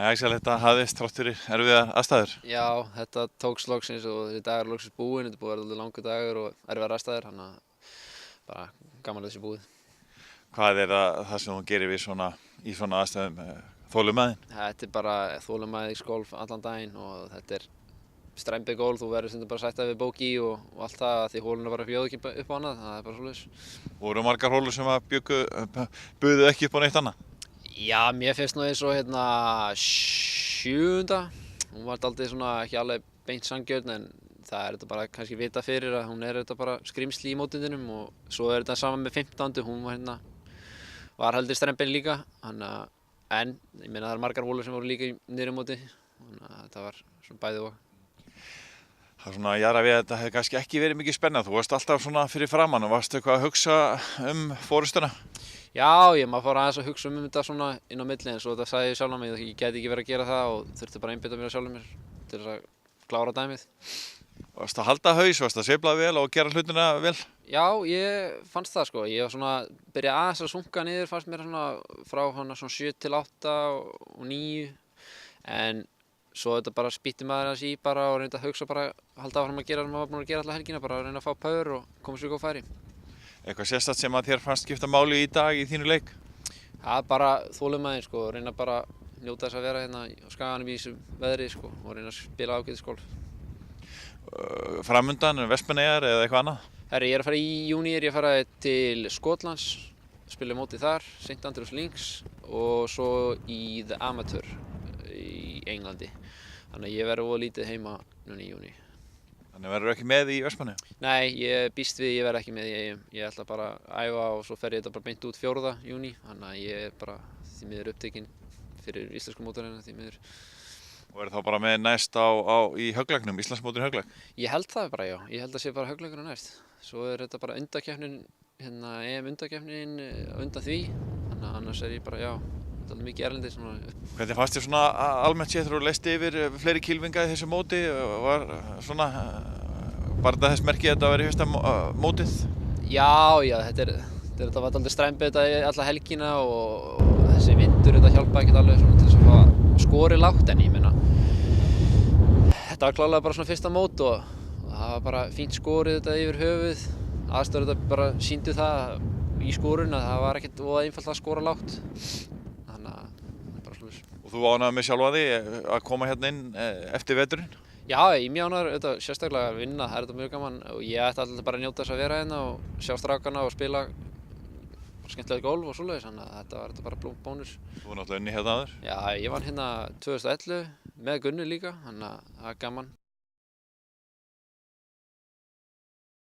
Það er æxilegt að hafðist þrátt fyrir erfiðar aðstæður. Já, þetta tókst loksins og þessi dagur er loksins búinn. Þetta er búið að vera alveg langur dagur og erfiðar aðstæður, þannig að bara gaman að þessi búið. Hvað er það sem þú gerir við í svona aðstæðum? Þolinmæðin? Þetta er bara þolinmæðisgólf allan daginn og þetta er strembið gólf. Þú verður stundum bara sætt af við bóki og allt það því hóluna bara bjóð ekki upp á annað. Það er bara svoleiðis. Voru margar hólur sem að buðu ekki upp á neitt annað? Já, mér finnst nú eins og sjöunda. Hún var dálítið svona ekki alveg beint sanngjörn en það er þetta bara kannski vita fyrir að hún er þetta bara skrimsli í mótindinum og svo er þetta saman með 15. Hún var heldur strembin líka. En ég meina það eru margar hólur sem voru líka í niðri móti. Þannig að þetta var svona bæði og. Það er svona að jara við að þetta hefði kannski ekki verið mikið spennað. Þú varst alltaf svona fyrir framann og varst eitthvað að hugsa forystuna? Já, maður fór aðeins að hugsa þetta svona inn á milli en svo þetta sagði ég sjálf á mig að ég gæti ekki verið að gera það og þurfti bara að einbeita mér að sjálfum mér til þess að klára dæmið. Varst að halda haus, varst að sveifla vel og gera hlutina vel? Já, ég fannst það sko. Ég var svona byrja aðeins að sunka niður fannst mér svona frá svona 7 til 8 og 9 en svo þetta bara spýtti maður aðeins í bara og reyndi að hugsa bara halda áfram að gera það maður var búinn að gera alla helgina bara að reyna að fá power og koma sér góð færi. Eitthvað sérstakt sem að þér fannst skipta máli í dag í þínu leik? Það er bara þolinmæðin sko, reyna bara að njóta þess að vera hérna á skaganum í þessu veðri sko og reyna að spila ágætisgólf. Framundan, Vestmannaeyjar eða eitthvað annað? Herri, ég er að fara í júní, ég er að fara til Skotlands, spila mótið þar, St Andrews Links og svo í The Amateur í Englandi. Þannig að ég verður of lítið heima núna í júní. Þannig verður ekki með í Vestmannaeyjum? Nei, ég býst við ég verð ekki með í Eyjum. Ég ætla bara að æfa og svo fer ég þetta bara beint út 4. júní. Þannig að ég er bara því miður upptekinn fyrir íslensku mótorina því miður. Og verður þá bara með næst í högglagnum, Íslandsmótinu högglag? Ég held það bara já, ég held að sé bara högglagur næst. Svo er þetta bara undankeppnin, EM undankeppnin undan því. Þannig að annars er ég bara já, þetta er mikið erlendis svona. Hvernig fannst þér svona almennt séð þegar þú leist yfir fleiri kylfinga í þessu móti? Var svona, var þetta þess merkið að þetta væri fyrsta mótið? Já, þetta var dálítið strembið þetta í alla helgina og þessi vindur þetta hjálpaði ekkert alveg svona til þess að fá skorið lágt en ég meina þetta var klárlega bara svona fyrsta mót og það var bara fínt skorið þetta yfir höfuð. Aðstæður þetta bara sýndu það í skorun að það var ekkert voða einfalt að skora lágt. Þannig að bara svona. Og þú ánægður með sjálfa þig að koma hérna inn eftir veturinn? Já, ég er mjög ánægður auðvitað sérstaklega að vinna, það er þetta mjög gaman og ég ætti alltaf bara að njóta þess að vera hérna og sjá strákana og spila skemmtilegt golf og svoleiðis, þannig að þetta var bara bónus. Þú var náttúrulega inni hérna áður? Já, ég vann hérna 2011 með Gunni líka, þannig að það er gaman.